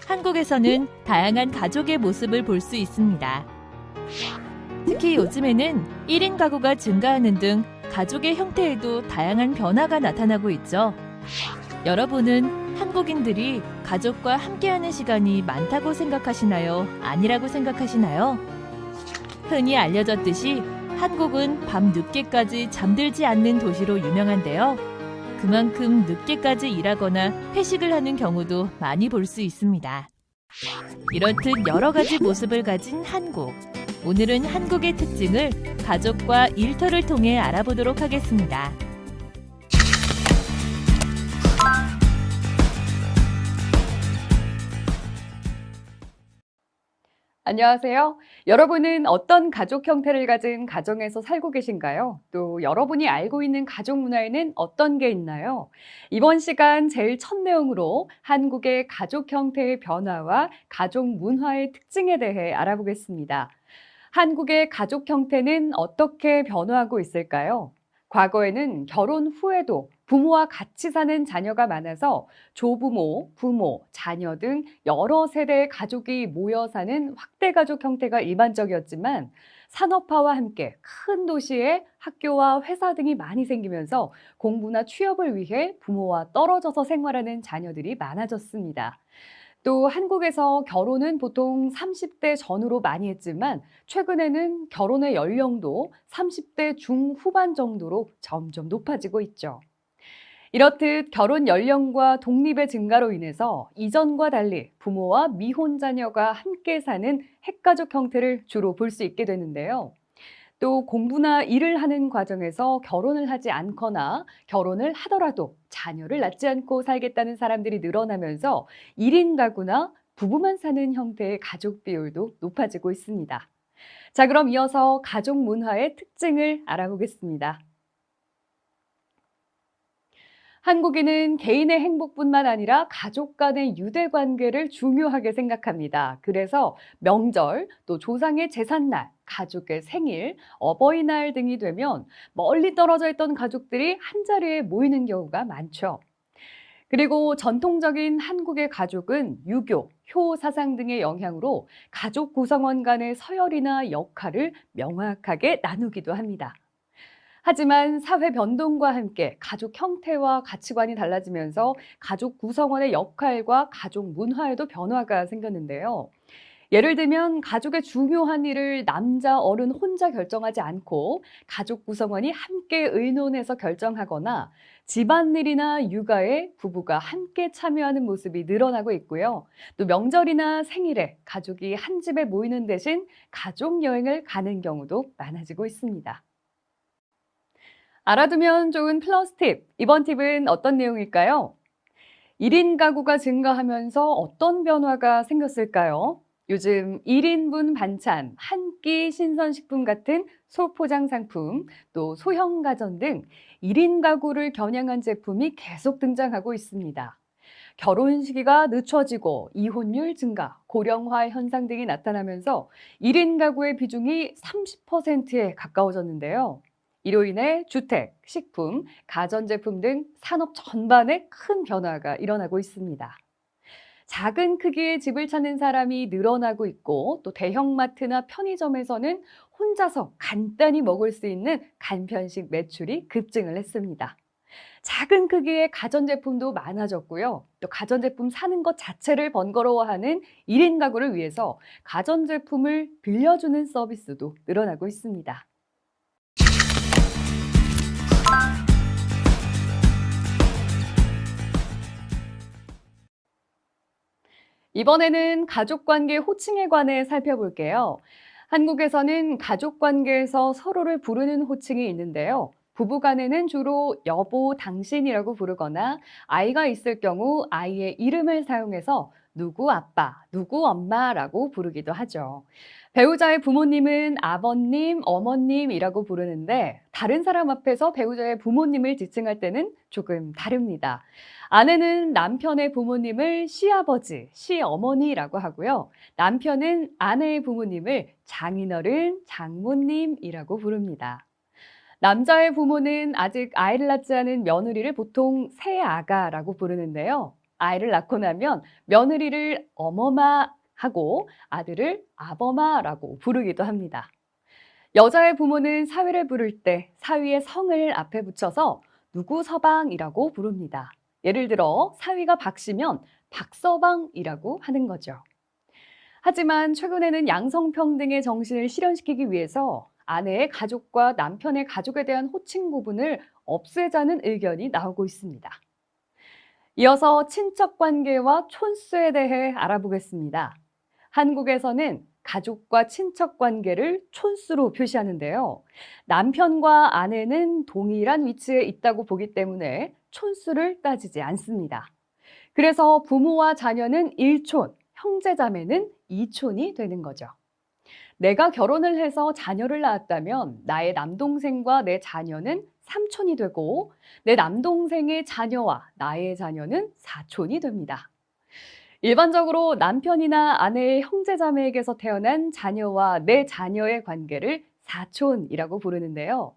한국에서는 다양한 가족의 모습을 볼 수 있습니다. 특히 요즘에는 1인 가구가 증가하는 등 가족의 형태에도 다양한 변화가 나타나고 있죠. 여러분은 한국인들이 가족과 함께하는 시간이 많다고 생각하시나요? 아니라고 생각하시나요? 흔히 알려졌듯이 한국은 밤 늦게까지 잠들지 않는 도시로 유명한데요. 그만큼 늦게까지 일하거나 회식을 하는 경우도 많이 볼 수 있습니다. 이렇듯 여러 가지 모습을 가진 한국. 오늘은 한국의 특징을 가족과 일터를 통해 알아보도록 하겠습니다. 안녕하세요. 여러분은 어떤 가족 형태를 가진 가정에서 살고 계신가요? 또 여러분이 알고 있는 가족 문화에는 어떤 게 있나요? 이번 시간 제일 첫 내용으로 한국의 가족 형태의 변화와 가족 문화의 특징에 대해 알아보겠습니다. 한국의 가족 형태는 어떻게 변화하고 있을까요? 과거에는 결혼 후에도 부모와 같이 사는 자녀가 많아서 조부모, 부모, 자녀 등 여러 세대의 가족이 모여 사는 확대 가족 형태가 일반적이었지만 산업화와 함께 큰 도시에 학교와 회사 등이 많이 생기면서 공부나 취업을 위해 부모와 떨어져서 생활하는 자녀들이 많아졌습니다. 또 한국에서 결혼은 보통 30대 전후로 많이 했지만 최근에는 결혼의 연령도 30대 중후반 정도로 점점 높아지고 있죠. 이렇듯 결혼 연령과 독립의 증가로 인해서 이전과 달리 부모와 미혼 자녀가 함께 사는 핵가족 형태를 주로 볼 수 있게 되는데요. 또 공부나 일을 하는 과정에서 결혼을 하지 않거나 결혼을 하더라도 자녀를 낳지 않고 살겠다는 사람들이 늘어나면서 1인 가구나 부부만 사는 형태의 가족 비율도 높아지고 있습니다. 자, 그럼 이어서 가족 문화의 특징을 알아보겠습니다. 한국인은 개인의 행복뿐만 아니라 가족 간의 유대 관계를 중요하게 생각합니다. 그래서 명절, 또 조상의 제삿날, 가족의 생일, 어버이날 등이 되면 멀리 떨어져 있던 가족들이 한자리에 모이는 경우가 많죠. 그리고 전통적인 한국의 가족은 유교, 효 사상 등의 영향으로 가족 구성원 간의 서열이나 역할을 명확하게 나누기도 합니다. 하지만 사회 변동과 함께 가족 형태와 가치관이 달라지면서 가족 구성원의 역할과 가족 문화에도 변화가 생겼는데요. 예를 들면 가족의 중요한 일을 남자 어른 혼자 결정하지 않고 가족 구성원이 함께 의논해서 결정하거나 집안일이나 육아에 부부가 함께 참여하는 모습이 늘어나고 있고요. 또 명절이나 생일에 가족이 한 집에 모이는 대신 가족 여행을 가는 경우도 많아지고 있습니다. 알아두면 좋은 플러스 팁. 이번 팁은 어떤 내용일까요? 1인 가구가 증가하면서 어떤 변화가 생겼을까요? 요즘 1인분 반찬, 한 끼 신선식품 같은 소포장 상품, 또 소형 가전 등 1인 가구를 겨냥한 제품이 계속 등장하고 있습니다. 결혼 시기가 늦춰지고 이혼율 증가, 고령화 현상 등이 나타나면서 1인 가구의 비중이 30%에 가까워졌는데요. 이로 인해 주택, 식품, 가전제품 등 산업 전반에 큰 변화가 일어나고 있습니다. 작은 크기의 집을 찾는 사람이 늘어나고 있고 또 대형마트나 편의점에서는 혼자서 간단히 먹을 수 있는 간편식 매출이 급증을 했습니다. 작은 크기의 가전제품도 많아졌고요. 또 가전제품 사는 것 자체를 번거로워하는 1인 가구를 위해서 가전제품을 빌려주는 서비스도 늘어나고 있습니다. 이번에는 가족관계 호칭에 관해 살펴볼게요. 한국에서는 가족관계에서 서로를 부르는 호칭이 있는데요. 부부간에는 주로 여보, 당신이라고 부르거나 아이가 있을 경우 아이의 이름을 사용해서 누구 아빠, 누구 엄마라고 부르기도 하죠. 배우자의 부모님은 아버님, 어머님이라고 부르는데 다른 사람 앞에서 배우자의 부모님을 지칭할 때는 조금 다릅니다. 아내는 남편의 부모님을 시아버지, 시어머니라고 하고요. 남편은 아내의 부모님을 장인어른, 장모님이라고 부릅니다. 남자의 부모는 아직 아이를 낳지 않은 며느리를 보통 새아가라고 부르는데요. 아이를 낳고 나면 며느리를 어머마하고 아들을 아버마라고 부르기도 합니다. 여자의 부모는 사위를 부를 때 사위의 성을 앞에 붙여서 누구 서방이라고 부릅니다. 예를 들어 사위가 박씨면 박서방이라고 하는 거죠. 하지만 최근에는 양성평등의 정신을 실현시키기 위해서 아내의 가족과 남편의 가족에 대한 호칭 구분을 없애자는 의견이 나오고 있습니다. 이어서 친척 관계와 촌수에 대해 알아보겠습니다. 한국에서는 가족과 친척 관계를 촌수로 표시하는데요. 남편과 아내는 동일한 위치에 있다고 보기 때문에 촌수를 따지지 않습니다. 그래서 부모와 자녀는 1촌, 형제자매는 2촌이 되는 거죠. 내가 결혼을 해서 자녀를 낳았다면 나의 남동생과 내 자녀는 3촌이 되고 내 남동생의 자녀와 나의 자녀는 4촌이 됩니다. 일반적으로 남편이나 아내의 형제자매에게서 태어난 자녀와 내 자녀의 관계를 사촌이라고 부르는데요.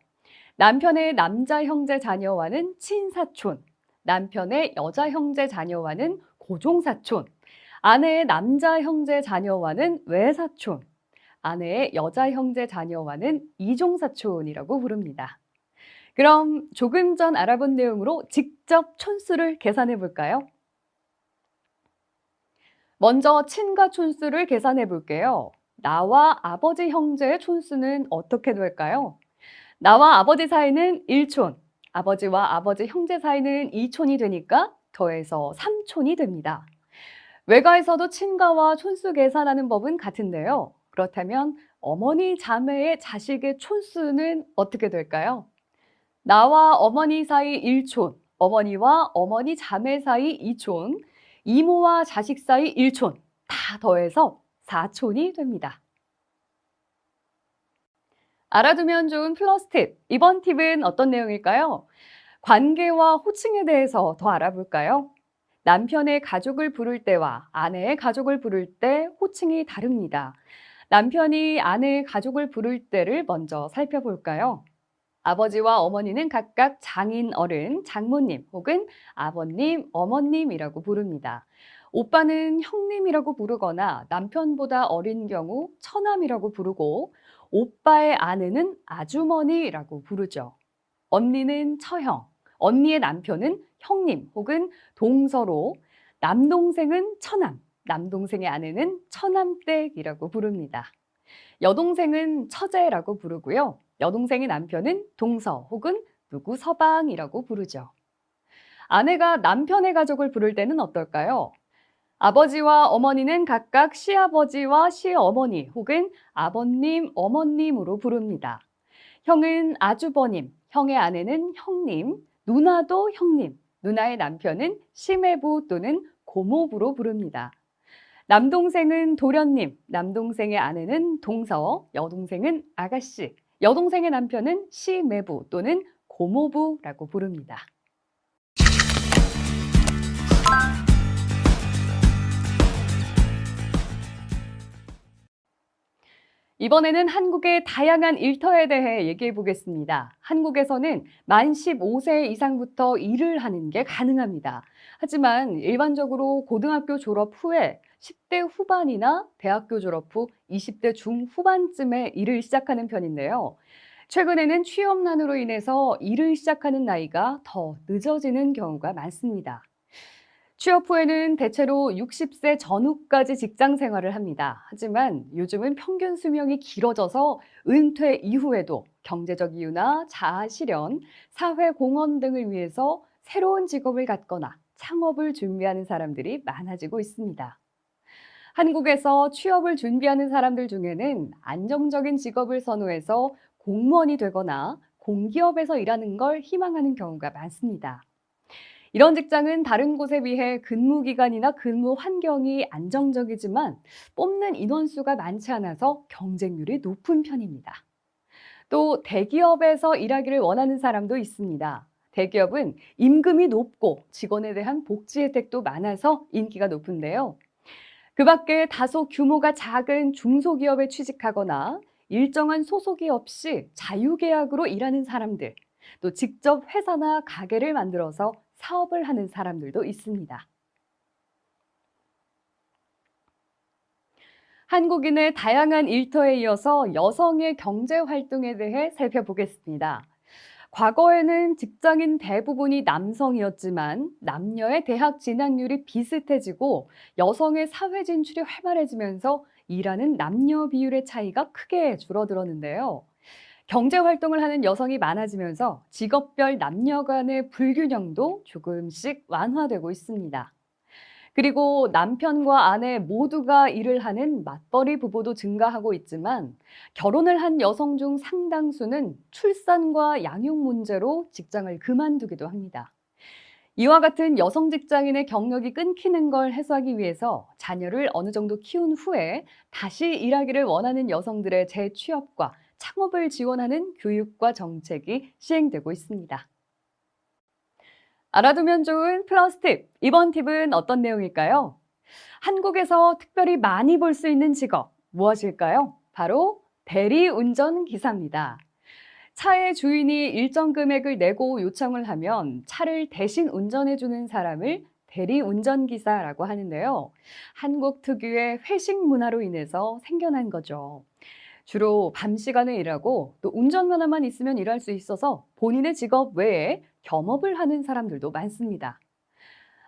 남편의 남자 형제 자녀와는 친사촌, 남편의 여자 형제 자녀와는 고종사촌, 아내의 남자 형제 자녀와는 외사촌, 아내의 여자 형제 자녀와는 이종사촌이라고 부릅니다. 그럼 조금 전 알아본 내용으로 직접 촌수를 계산해 볼까요? 먼저 친가 촌수를 계산해 볼게요. 나와 아버지 형제의 촌수는 어떻게 될까요? 나와 아버지 사이는 1촌, 아버지와 아버지 형제 사이는 2촌이 되니까 더해서 3촌이 됩니다. 외가에서도 친가와 촌수 계산하는 법은 같은데요. 그렇다면 어머니 자매의 자식의 촌수는 어떻게 될까요? 나와 어머니 사이 1촌, 어머니와 어머니 자매 사이 2촌, 이모와 자식 사이 1촌, 다 더해서 4촌이 됩니다. 알아두면 좋은 플러스 팁. 이번 팁은 어떤 내용일까요? 관계와 호칭에 대해서 더 알아볼까요? 남편의 가족을 부를 때와 아내의 가족을 부를 때 호칭이 다릅니다. 남편이 아내의 가족을 부를 때를 먼저 살펴볼까요? 아버지와 어머니는 각각 장인 어른, 장모님 혹은 아버님, 어머님이라고 부릅니다. 오빠는 형님이라고 부르거나 남편보다 어린 경우 처남이라고 부르고 오빠의 아내는 아주머니라고 부르죠. 언니는 처형, 언니의 남편은 형님 혹은 동서로, 남동생은 처남, 남동생의 아내는 처남댁이라고 부릅니다. 여동생은 처제라고 부르고요. 여동생의 남편은 동서 혹은 누구 서방이라고 부르죠. 아내가 남편의 가족을 부를 때는 어떨까요? 아버지와 어머니는 각각 시아버지와 시어머니 혹은 아버님, 어머님으로 부릅니다. 형은 아주버님, 형의 아내는 형님, 누나도 형님, 누나의 남편은 시매부 또는 고모부로 부릅니다. 남동생은 도련님, 남동생의 아내는 동서, 여동생은 아가씨, 여동생의 남편은 시매부 또는 고모부라고 부릅니다. 이번에는 한국의 다양한 일터에 대해 얘기해 보겠습니다. 한국에서는 만 15세 이상부터 일을 하는 게 가능합니다. 하지만 일반적으로 고등학교 졸업 후에 10대 후반이나 대학교 졸업 후 20대 중후반쯤에 일을 시작하는 편인데요. 최근에는 취업난으로 인해서 일을 시작하는 나이가 더 늦어지는 경우가 많습니다. 취업 후에는 대체로 60세 전후까지 직장 생활을 합니다. 하지만 요즘은 평균 수명이 길어져서 은퇴 이후에도 경제적 이유나 자아 실현, 사회 공헌 등을 위해서 새로운 직업을 갖거나 창업을 준비하는 사람들이 많아지고 있습니다. 한국에서 취업을 준비하는 사람들 중에는 안정적인 직업을 선호해서 공무원이 되거나 공기업에서 일하는 걸 희망하는 경우가 많습니다. 이런 직장은 다른 곳에 비해 근무 기간이나 근무 환경이 안정적이지만 뽑는 인원수가 많지 않아서 경쟁률이 높은 편입니다. 또 대기업에서 일하기를 원하는 사람도 있습니다. 대기업은 임금이 높고 직원에 대한 복지 혜택도 많아서 인기가 높은데요. 그 밖에 다소 규모가 작은 중소기업에 취직하거나 일정한 소속이 없이 자유계약으로 일하는 사람들, 또 직접 회사나 가게를 만들어서 사업을 하는 사람들도 있습니다. 한국인의 다양한 일터에 이어서 여성의 경제 활동에 대해 살펴보겠습니다. 과거에는 직장인 대부분이 남성이었지만 남녀의 대학 진학률이 비슷해지고 여성의 사회 진출이 활발해지면서 일하는 남녀 비율의 차이가 크게 줄어들었는데요. 경제 활동을 하는 여성이 많아지면서 직업별 남녀 간의 불균형도 조금씩 완화되고 있습니다. 그리고 남편과 아내 모두가 일을 하는 맞벌이 부부도 증가하고 있지만 결혼을 한 여성 중 상당수는 출산과 양육 문제로 직장을 그만두기도 합니다. 이와 같은 여성 직장인의 경력이 끊기는 걸 해소하기 위해서 자녀를 어느 정도 키운 후에 다시 일하기를 원하는 여성들의 재취업과 창업을 지원하는 교육과 정책이 시행되고 있습니다. 알아두면 좋은 플러스 팁. 이번 팁은 어떤 내용일까요? 한국에서 특별히 많이 볼 수 있는 직업 무엇일까요? 바로 대리운전 기사입니다. 차의 주인이 일정 금액을 내고 요청을 하면 차를 대신 운전해주는 사람을 대리운전기사라고 하는데요. 한국 특유의 회식 문화로 인해서 생겨난 거죠. 주로 밤 시간에 일하고 또 운전면허만 있으면 일할 수 있어서 본인의 직업 외에 겸업을 하는 사람들도 많습니다.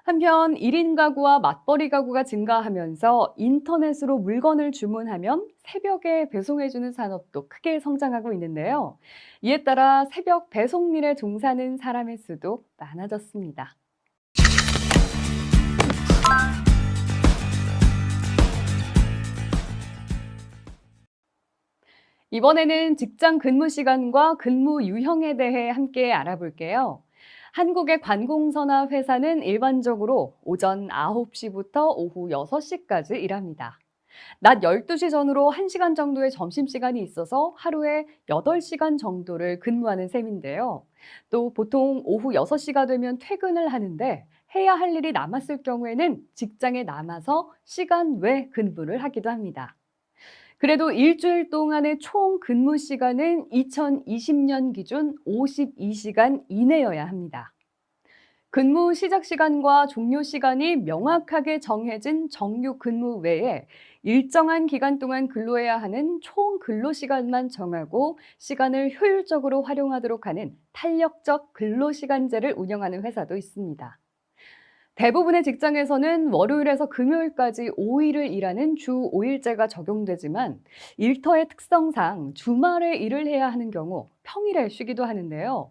한편 1인 가구와 맞벌이 가구가 증가하면서 인터넷으로 물건을 주문하면 새벽에 배송해주는 산업도 크게 성장하고 있는데요. 이에 따라 새벽 배송 일에 종사하는 사람의 수도 많아졌습니다. 이번에는 직장 근무 시간과 근무 유형에 대해 함께 알아볼게요. 한국의 관공서나 회사는 일반적으로 오전 9시부터 오후 6시까지 일합니다. 낮 12시 전후로 1시간 정도의 점심시간이 있어서 하루에 8시간 정도를 근무하는 셈인데요. 또 보통 오후 6시가 되면 퇴근을 하는데 해야 할 일이 남았을 경우에는 직장에 남아서 시간 외 근무를 하기도 합니다. 그래도 일주일 동안의 총 근무 시간은 2020년 기준 52시간 이내여야 합니다. 근무 시작 시간과 종료 시간이 명확하게 정해진 정규 근무 외에 일정한 기간 동안 근로해야 하는 총 근로 시간만 정하고 시간을 효율적으로 활용하도록 하는 탄력적 근로시간제를 운영하는 회사도 있습니다. 대부분의 직장에서는 월요일에서 금요일까지 5일을 일하는 주 5일제가 적용되지만 일터의 특성상 주말에 일을 해야 하는 경우 평일에 쉬기도 하는데요.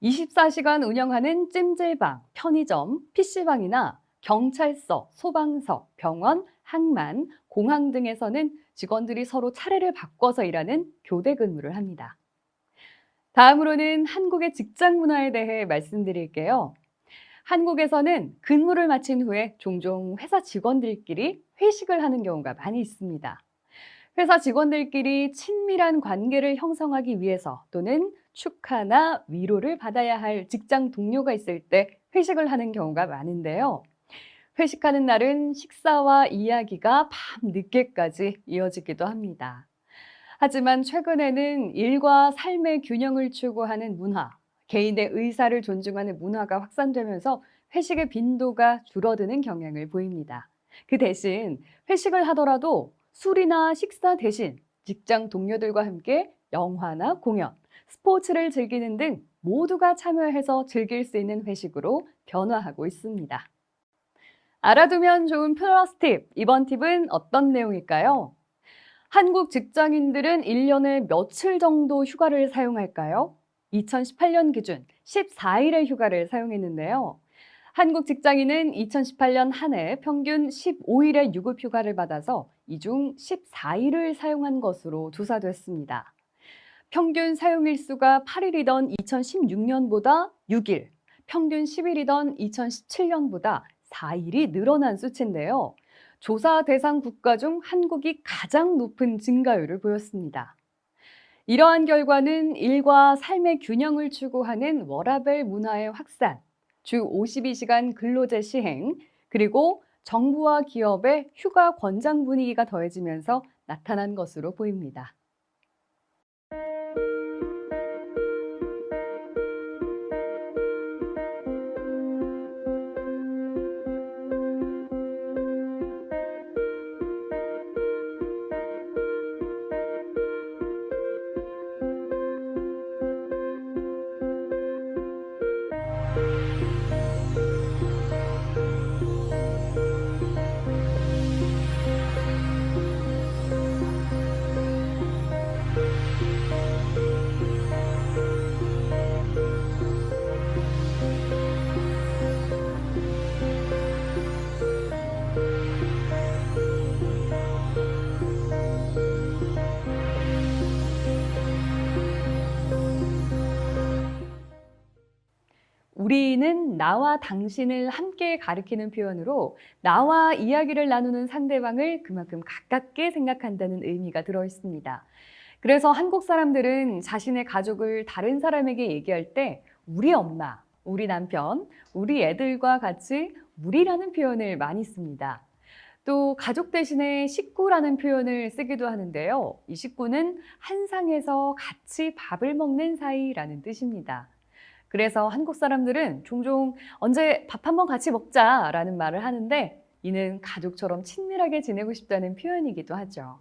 24시간 운영하는 찜질방, 편의점, PC방이나 경찰서, 소방서, 병원, 항만, 공항 등에서는 직원들이 서로 차례를 바꿔서 일하는 교대 근무를 합니다. 다음으로는 한국의 직장 문화에 대해 말씀드릴게요. 한국에서는 근무를 마친 후에 종종 회사 직원들끼리 회식을 하는 경우가 많이 있습니다. 회사 직원들끼리 친밀한 관계를 형성하기 위해서 또는 축하나 위로를 받아야 할 직장 동료가 있을 때 회식을 하는 경우가 많은데요. 회식하는 날은 식사와 이야기가 밤 늦게까지 이어지기도 합니다. 하지만 최근에는 일과 삶의 균형을 추구하는 문화, 개인의 의사를 존중하는 문화가 확산되면서 회식의 빈도가 줄어드는 경향을 보입니다. 그 대신 회식을 하더라도 술이나 식사 대신 직장 동료들과 함께 영화나 공연, 스포츠를 즐기는 등 모두가 참여해서 즐길 수 있는 회식으로 변화하고 있습니다. 알아두면 좋은 플러스 팁, 이번 팁은 어떤 내용일까요? 한국 직장인들은 1년에 며칠 정도 휴가를 사용할까요? 2018년 기준 14일의 휴가를 사용했는데요. 한국 직장인은 2018년 한 해 평균 15일의 유급 휴가를 받아서 이 중 14일을 사용한 것으로 조사됐습니다. 평균 사용일수가 8일이던 2016년보다 6일, 평균 10일이던 2017년보다 4일이 늘어난 수치인데요. 조사 대상 국가 중 한국이 가장 높은 증가율을 보였습니다. 이러한 결과는 일과 삶의 균형을 추구하는 워라밸 문화의 확산, 주 52시간 근로제 시행, 그리고 정부와 기업의 휴가 권장 분위기가 더해지면서 나타난 것으로 보입니다. 우리는 나와 당신을 함께 가리키는 표현으로 나와 이야기를 나누는 상대방을 그만큼 가깝게 생각한다는 의미가 들어 있습니다. 그래서 한국 사람들은 자신의 가족을 다른 사람에게 얘기할 때 우리 엄마, 우리 남편, 우리 애들과 같이 우리라는 표현을 많이 씁니다. 또 가족 대신에 식구라는 표현을 쓰기도 하는데요. 이 식구는 한 상에서 같이 밥을 먹는 사이라는 뜻입니다. 그래서 한국 사람들은 종종 언제 밥 한번 같이 먹자라는 말을 하는데 이는 가족처럼 친밀하게 지내고 싶다는 표현이기도 하죠.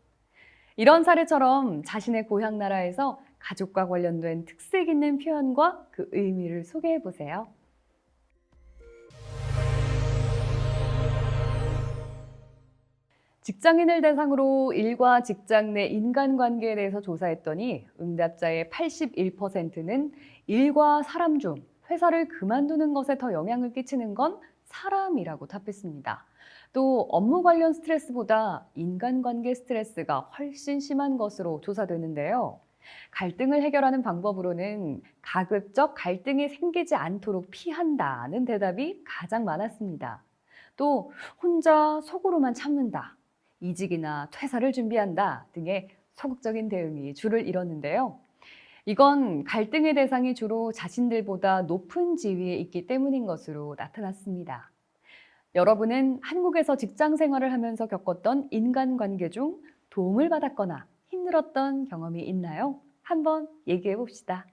이런 사례처럼 자신의 고향 나라에서 가족과 관련된 특색 있는 표현과 그 의미를 소개해 보세요. 직장인을 대상으로 일과 직장 내 인간관계에 대해서 조사했더니 응답자의 81%는 일과 사람 중 회사를 그만두는 것에 더 영향을 끼치는 건 사람이라고 답했습니다. 또 업무 관련 스트레스보다 인간관계 스트레스가 훨씬 심한 것으로 조사되는데요. 갈등을 해결하는 방법으로는 가급적 갈등이 생기지 않도록 피한다는 대답이 가장 많았습니다. 또 혼자 속으로만 참는다, 이직이나 퇴사를 준비한다 등의 소극적인 대응이 줄을 이뤘는데요. 이건 갈등의 대상이 주로 자신들보다 높은 지위에 있기 때문인 것으로 나타났습니다. 여러분은 한국에서 직장 생활을 하면서 겪었던 인간관계 중 도움을 받았거나 힘들었던 경험이 있나요? 한번 얘기해 봅시다.